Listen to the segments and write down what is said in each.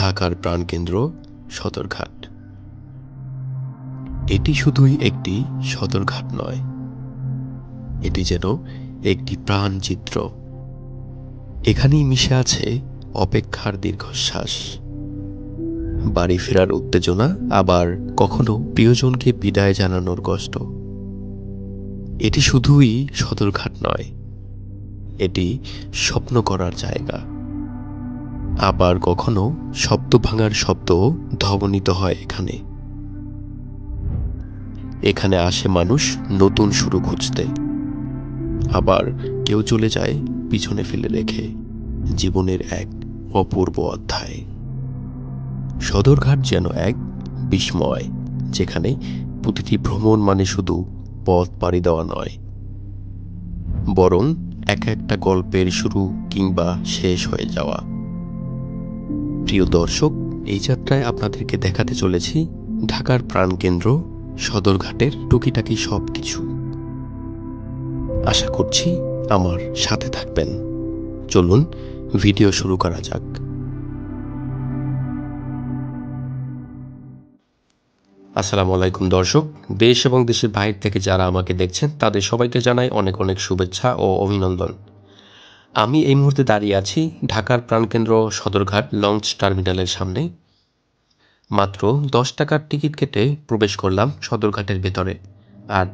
ঢাকার প্রাণকেন্দ্র সদরঘাট। এটি শুধুই একটি সদরঘাট নয়, এটি যেন একটি প্রাণচিত্র। এখানেই মিশে আছে অপেক্ষার দীর্ঘশ্বাস, বাড়ি ফেরার উত্তেজনা, আবার কখনো প্রিয়জনকে বিদায় জানানোর কষ্ট। এটি শুধুই সদরঘাট নয়, এটি স্বপ্ন করার জায়গা। আবার কখনো শব্দ ভাঙার শব্দ ধ্বনিত হয় এখানে। এখানে আসে মানুষ নতুন শুরু খুঁজতে, আবার কেউ চলে যায় পিছনে ফেলে রেখে জীবনের এক অপূর্ব অধ্যায়। সদরঘাট যেন এক বিস্ময়, যেখানে প্রতিটি ভ্রমণ মানে শুধু পথ পাড়ি দেওয়া নয়, বরং এক একটা গল্পের শুরু কিংবা শেষ হয়ে যাওয়া। প্রিয় দর্শক, এই যাত্রায় আপনাদেরকে দেখাতে চলেছি ঢাকার প্রাণকেন্দ্র সদরঘাটের টুকিটাকি সব কিছু। আশা করছি আমার সাথে থাকবেন। চলুন ভিডিও শুরু করা যাক। আসসালামু আলাইকুম দর্শক, দেশ এবং দেশের বাইরে থেকে যারা আমাকে দেখছেন তাদের সবাইকে জানাই অনেক অনেক শুভেচ্ছা ও অভিনন্দন। আমি এই মুহূর্তে দাঁড়িয়ে আছি ঢাকার প্রাণকেন্দ্র সদরঘাট লঞ্চ টার্মিনালের সামনে। মাত্র 10 টাকার টিকিট কেটে প্রবেশ করলাম সদরঘাটের ভেতরে, আর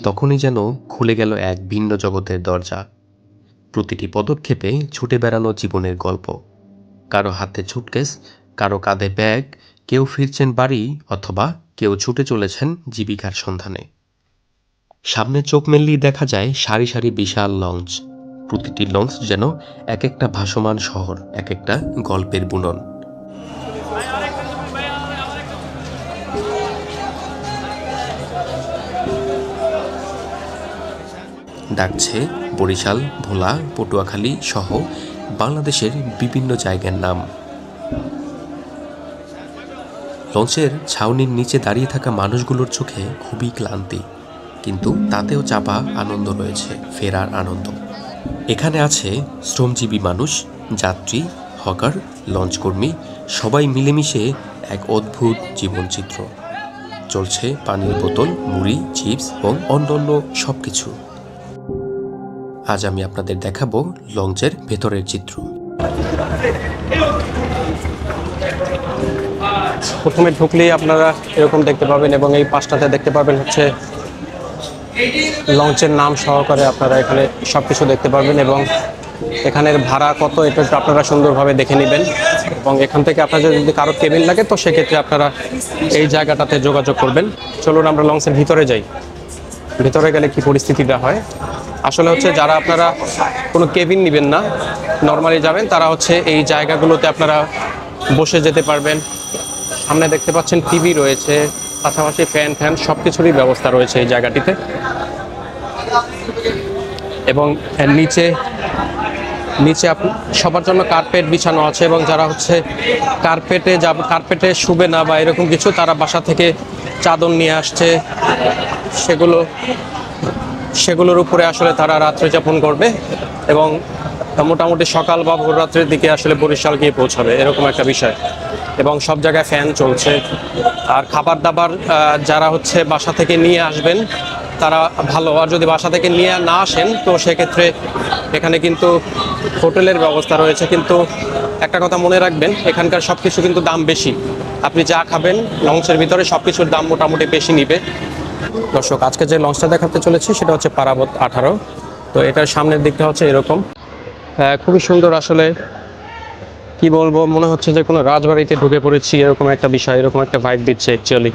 তখনই যেন খুলে গেল এক ভিন্ন জগতের দরজা। প্রতিটি পদক্ষেপে ছুটে বেড়ানো জীবনের গল্প, কারো হাতে সুটকেস, কারো কাঁধে ব্যাগ, কেউ ফিরছেন বাড়ি, অথবা কেউ ছুটে চলেছেন জীবিকার সন্ধানে। সামনে চোখ মেললেই দেখা যায় সারি সারি বিশাল লঞ্চ। প্রতিটি লঞ্চ যেন এক একটা ভাসমান শহর, এক একটা গল্পের বুনন। ডাকছে বরিশাল, ভোলা, পটুয়াখালী সহ বাংলাদেশের বিভিন্ন জায়গার নাম। লঞ্চের ছাউনির নিচে দাঁড়িয়ে থাকা মানুষগুলোর চোখে খুবই ক্লান্তি, কিন্তু তাতেও চাপা আনন্দ রয়েছে, ফেরার আনন্দ। এখানে আছে শ্রমজীবী মানুষ, যাত্রী, হকার, লঞ্চকর্মী, সবাই মিলেমিশে এক অদ্ভুত জীবনচিত্র। চলছে পানির বোতল, মুড়ি, চিপস এবং অন্যান্য সব কিছু। আজ আমি আপনাদের দেখাবো লঞ্চের ভেতরের চিত্র। প্রথমে ঢুকলেই আপনারা এরকম দেখতে পাবেন, এবং এই পাশটাতে দেখতে পাবেন হচ্ছে লঞ্চের নাম সহকারে আপনারা এখানে সব কিছু দেখতে পারবেন, এবং এখানের ভাড়া কত এটা আপনারা সুন্দরভাবে দেখে নেবেন। এবং এখান থেকে আপনাদের যদি কারো কেবিন লাগে তো সেক্ষেত্রে আপনারা এই জায়গাটাতে যোগাযোগ করবেন। চলুন আমরা লঞ্চের ভিতরে যাই। ভিতরে গেলে কি পরিস্থিতিটা হয় আসলে হচ্ছে, যারা আপনারা কোনো কেবিন নেবেন না, নর্মালি যাবেন, তারা হচ্ছে এই জায়গাগুলোতে আপনারা বসে যেতে পারবেন। সামনে দেখতে পাচ্ছেন টিভি রয়েছে, পাশাপাশি ফ্যান সব কিছুরই ব্যবস্থা রয়েছে এই জায়গাটিতে। এবং নিচে সবার জন্য কার্পেট বিছানো আছে, এবং যারা হচ্ছে কার্পেটে শুবে না বা এরকম কিছু, তারা বাসা থেকে চাদর নিয়ে আসছে, সেগুলোর উপরে আসলে তারা রাত্রি যাপন করবে, এবং মোটামুটি সকাল বা ভোর রাত্রের দিকে আসলে বরিশাল গিয়ে পৌঁছাবে, এরকম একটা বিষয়। এবং সব জায়গায় ফ্যান চলছে। আর খাবার দাবার যারা হচ্ছে বাসা থেকে নিয়ে আসবেন তারা ভালো, আর যদি বাসা থেকে নিয়ে না আসেন তো সেক্ষেত্রে এখানে কিন্তু হোটেলের ব্যবস্থা রয়েছে। কিন্তু একটা কথা মনে রাখবেন, এখানকার সব কিছু কিন্তু দাম বেশি। আপনি যা খাবেন লঞ্চের ভিতরে সব কিছুর দাম মোটামুটি বেশি নিবে। দর্শক, আজকে যে লঞ্চটা দেখাতে চলেছি সেটা হচ্ছে পারাবত 18। তো এটার সামনের দিকটা হচ্ছে এরকম, খুবই সুন্দর। আসলে কি বলবো, মনে হচ্ছে যে কোনো রাজবাড়িতে ঢুকে পড়েছি, এরকম একটা বিষয়, এরকম একটা ভাইব দিচ্ছে অ্যাকচুয়ালি।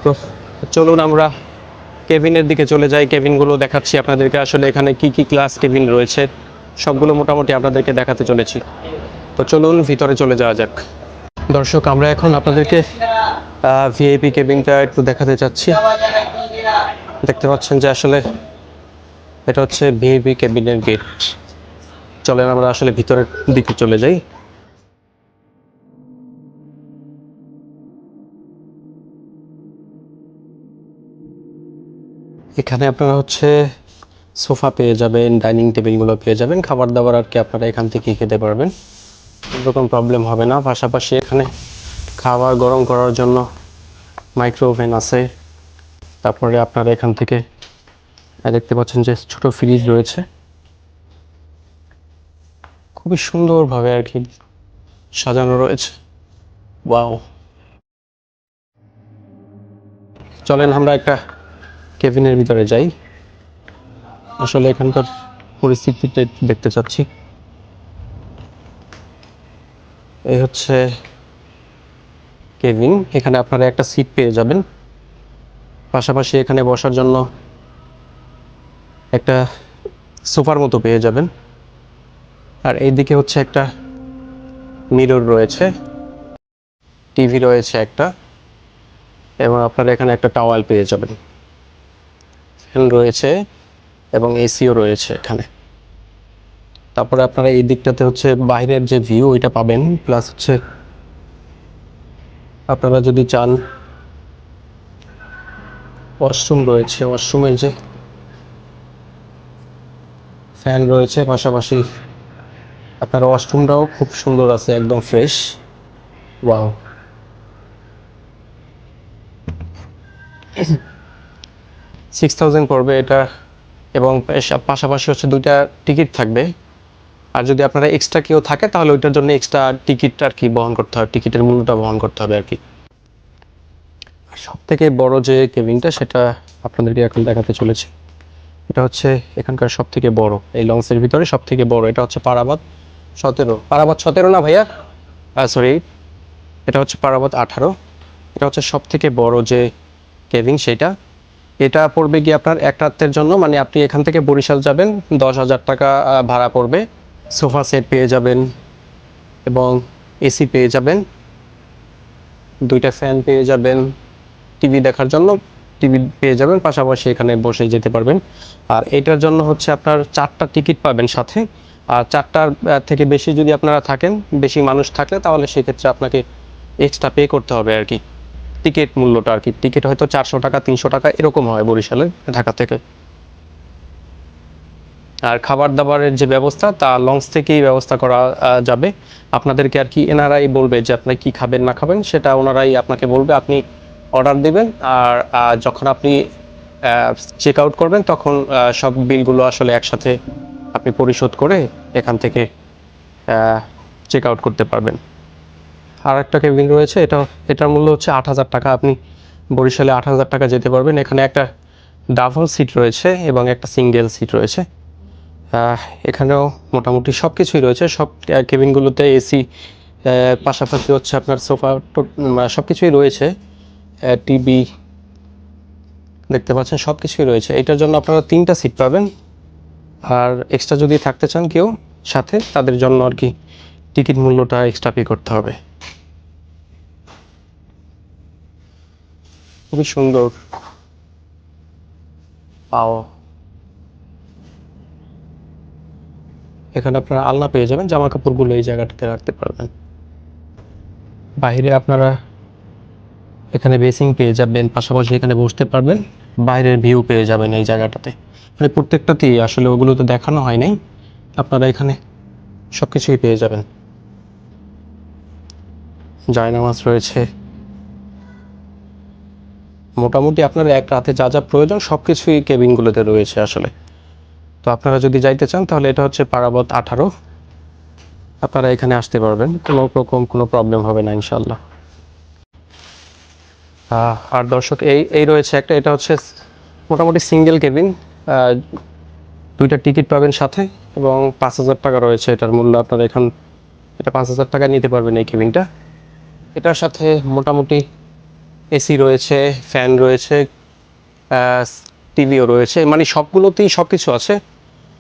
তো চলুন আমরা কেবিনের দিকে চলে যাই, কেবিনগুলো দেখাচ্ছি আপনাদেরকে। আসলে এখানে কি কি ক্লাস কেবিন রয়েছে সবগুলো মোটামুটি আপনাদেরকে দেখাতে চলেছি। তো চলুন ভিতরে চলে যাওয়া যাক। দর্শক, আমরা এখন আপনাদেরকে ভিআইপি কেবিনটা একটু দেখাতে চাচ্ছি। দেখতে পাচ্ছেন যে আসলে এটা হচ্ছে ভিআইপি কেবিনের গেট। চলেন আমরা আসলে ভিতরের দিকে চলে যাই। এখানে আপনারা হচ্ছে সোফা পেয়ে যাবেন, ডাইনিং টেবিলগুলো পেয়ে যাবেন, খাবার দাবার আর কি আপনারা এখান থেকে খেতে পারবেন। এরকম প্রবলেম হবে না। পাশাপাশি এখানে খাবার গরম করার জন্য মাইক্রো ওভেন আছে। তারপরে আপনারা এখান থেকে দেখতে পাচ্ছেন যে ছোট ফ্রিজ রয়েছে, খুবই সুন্দরভাবে আর কি সাজানো রয়েছে। ওয়াও! চলেন আমরা একটা কেবিনের ভিতরে যাই, আসলে এখানকার পরিস্থিতিটা দেখতে চাচ্ছি। এই হচ্ছে কেবিন, এখানে আপনারা একটা সিট পেয়ে যাবেন, পাশাপাশি এখানে বসার জন্য একটা সোফার মতো পেয়ে যাবেন। আর এইদিকে হচ্ছে একটা মিরর রয়েছে, টিভি রয়েছে একটা, এবং আপনারা এখানে একটা টাওয়াল পেয়ে যাবেন। ফ্যান রয়েছে এবং এসিও রয়েছে এখানে। তারপরে আপনারা এই দিকটাতে হচ্ছে বাইরের যে ভিউ ওইটা পাবেন, প্লাস হচ্ছে আপনারা যদি চান ওয়াশরুম রয়েছে, ওয়াশরুমের যে ফ্যান রয়েছে, পাশাপাশি আপনার ওয়াশরুমটাও খুব সুন্দর আছে, একদম ফ্রেশ। ওয়াও! 6000 পড়বে এটা, এবং পাশাপাশি হচ্ছে 2টা টিকিট থাকবে। আর যদি আপনারা এক্সট্রা কেউ থাকে তাহলে ওইটার জন্য এক্সট্রা টিকিটটা আর কি বহন করতে হবে, টিকিটের মূল্যটা বহন করতে হবে আর কি। আর সব থেকে বড় যে কেবিনটা সেটা আপনাদেরকে এখন দেখাতে চলেছে। এটা হচ্ছে এখানকার সব থেকে বড়, এই লঞ্চের ভিতরে সব থেকে বড়। এটা হচ্ছে পারাবাত 17, পারাবাত 17 না ভাইয়া, সরি, এটা হচ্ছে পারাবাত 18। এটা হচ্ছে সব থেকে বড় যে কেবিন সেটা। এটা পড়বে গিয়ে আপনার এক রাতের জন্য, মানে আপনি এখান থেকে বরিশাল যাবেন 10,000 টাকা ভাড়া পড়বে। সোফা সেট পেয়ে যাবেন এবং এসি পেয়ে যাবেন, 2টা ফ্যান পেয়ে যাবেন, টিভি দেখার জন্য টিভি পেয়ে যাবেন, পাশাপাশি এখানে বসে যেতে পারবেন। আর এটার জন্য হচ্ছে আপনার 4টা টিকিট পাবেন সাথে। আর 4টার থেকে বেশি যদি আপনারা থাকেন, বেশি মানুষ থাকলে, তাহলে সেক্ষেত্রে আপনাকে এক্সট্রা পে করতে হবে আর কি, টিকিট মূল্যটা আর কি। টিকিট হয়তো 400 টাকা 300 টাকা এরকম হয় বরিশালে, ঢাকা থেকে। আর খাবার দাবারের যে ব্যবস্থা তা লঞ্চ থেকেই ব্যবস্থা করা যাবে। আপনাদেরকে আর কি এনারাই বলবে যে আপনি কি খাবেন না খাবেন, সেটা ওনারাই আপনাকে বলবে, আপনি অর্ডার দিবেন। আর যখন আপনি চেক আউট করবেন তখন সব বিলগুলো আসলে একসাথে আপনি পরিশোধ করে এখান থেকে চেক আউট করতে পারবেন। আর একটা কেবিন রয়েছে, এটার মূল্য হচ্ছে 8,000 টাকা। আপনি বরিশালে 8,000 টাকা যেতে পারবেন। এখানে একটা ডাবল সিট রয়েছে এবং একটা সিঙ্গেল সিট রয়েছে। এখানেও মোটামুটি সব কিছুই রয়েছে, সব কেবিনগুলোতে এসি, পাশাপাশি হচ্ছে আপনার সোফা, সব কিছুই রয়েছে, টিভি দেখতে পাচ্ছেন, সব কিছুই রয়েছে। এটার জন্য আপনারা 3টা সিট পাবেন। আর এক্সট্রা যদি থাকতে চান কেউ সাথে, তাদের জন্য আর কি টিকিট মূল্যটা এক্সট্রা পে করতে হবে। খুবই সুন্দর। পাও এখানে আপনারা আলনা পেয়ে যাবেন, জামা কাপড়গুলো এই জায়গাটাতে রাখতে পারবেন। বাইরে আপনারা এখানে বেসিং পেয়ে যাবেন, পাশাপাশি এখানে বসতে পারবেন, বাইরের ভিউ পেয়ে যাবেন এই জায়গাটাতে। মানে প্রত্যেকটাতেই আসলে ওগুলো তো দেখানো হয় নাই, আপনারা এখানে সব কিছুই পেয়ে যাবেন। জায়নামাজ রয়েছে, মোটামুটি আপনার এক রাতে যা যা প্রয়োজন সব কিছুই কেবিনগুলোতে রয়েছে আসলে। তো আপনারা যদি যাইতে চান তাহলে এটা হচ্ছে পারাবত 18, আপনারা এখানে আসতে পারবেন, কোনো রকম কোনো প্রবলেম হবে না ইনশাল্লাহ। আর দর্শক এই রয়েছে একটা, এটা হচ্ছে মোটামুটি সিঙ্গেল কেবিন, 2টা টিকিট পাবেন সাথে, এবং 5,000 টাকা রয়েছে এটার মূল্য। আপনারা এটা 5,000 টাকা নিতে পারবেন এই কেবিনটা। এটার সাথে মোটামুটি এসি রয়েছে, ফ্যান রয়েছে, টিভিও রয়েছে, মানে সবগুলোতেই সব কিছু আছে।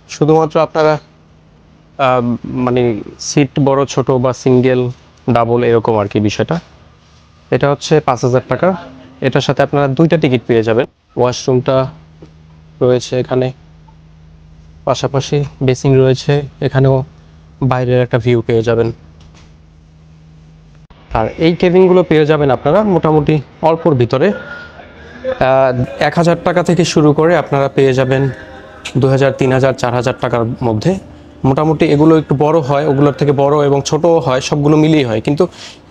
শুধুমাত্র আপনারা মানে সিট বড় ছোট বা সিঙ্গেল ডাবল এরকম আর কি বিষয়টা। এটা হচ্ছে 5,000 টাকা। এটার সাথে আপনারা 2টা টিকিট পেয়ে যাবেন। ওয়াশরুমটা রয়েছে এখানে, পাশাপাশি বেসিং রয়েছে, এখানেও বাইরের একটা ভিউ পেয়ে যাবেন। আর এই কেবিনগুলো পেয়ে যাবেন আপনারা মোটামুটি অল্পর ভিতরে, 1,000 টাকা থেকে শুরু করে আপনারা পেয়ে যাবেন 2,000, 3,000, 4,000 টাকার মধ্যে। মোটামুটি এগুলো একটু বড় হয়, ওগুলোর থেকে বড় এবং ছোটও হয়, সবগুলো মিলিয়ে হয়। কিন্তু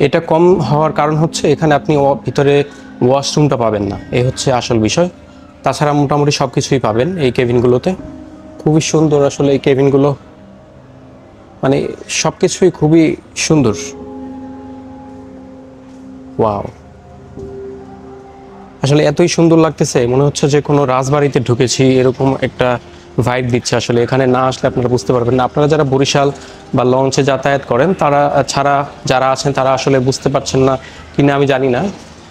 এটা কম হওয়ার কারণ হচ্ছে এখানে আপনি ভিতরে ওয়াশরুমটা পাবেন না, এই হচ্ছে আসল বিষয়। তাছাড়া মোটামুটি সব কিছুই পাবেন এই কেবিনগুলোতে। খুবই সুন্দর আসলে এই কেবিনগুলো, মানে সব কিছুই খুবই সুন্দর। ওয়াও, আসলে এতই সুন্দর লাগতেছে, মনে হচ্ছে যে কোনো রাজবাড়িতে ঢুকেছি, এরকম একটা ভাইব দিচ্ছে। আসলে এখানে না আসলে আপনারা বুঝতে পারবেন না। আপনারা যারা বরিশাল বা লঞ্চে যাতায়াত করেন তারা ছাড়া যারা আছেন তারা আসলে বুঝতে পারছেন না কিনা আমি জানি না।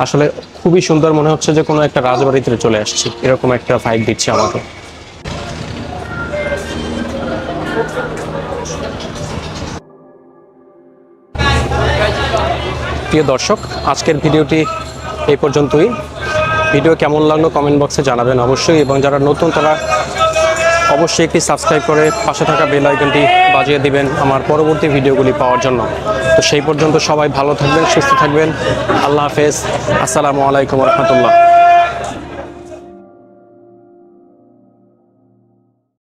আসলে খুবই সুন্দর, মনে হচ্ছে যে কোনো একটা রাজবাড়িতে চলে আসছি, এরকম একটা ভাইব দিচ্ছে আমাকে। প্রিয় দর্শক, আজকের ভিডিওটি এই পর্যন্তই। ভিডিও কেমন লাগলো কমেন্ট বক্সে জানাবেন অবশ্যই, এবং যারা নতুন তারা অবশ্যই একটি সাবস্ক্রাইব করে পাশে থাকা বেল আইকনটি বাজিয়ে দিবেন আমার পরবর্তী ভিডিওগুলি পাওয়ার জন্য। তো সেই পর্যন্ত সবাই ভালো থাকবেন, সুস্থ থাকবেন। আল্লাহ হাফেজ, আসসালামু আলাইকুম রহমতুল্লাহ।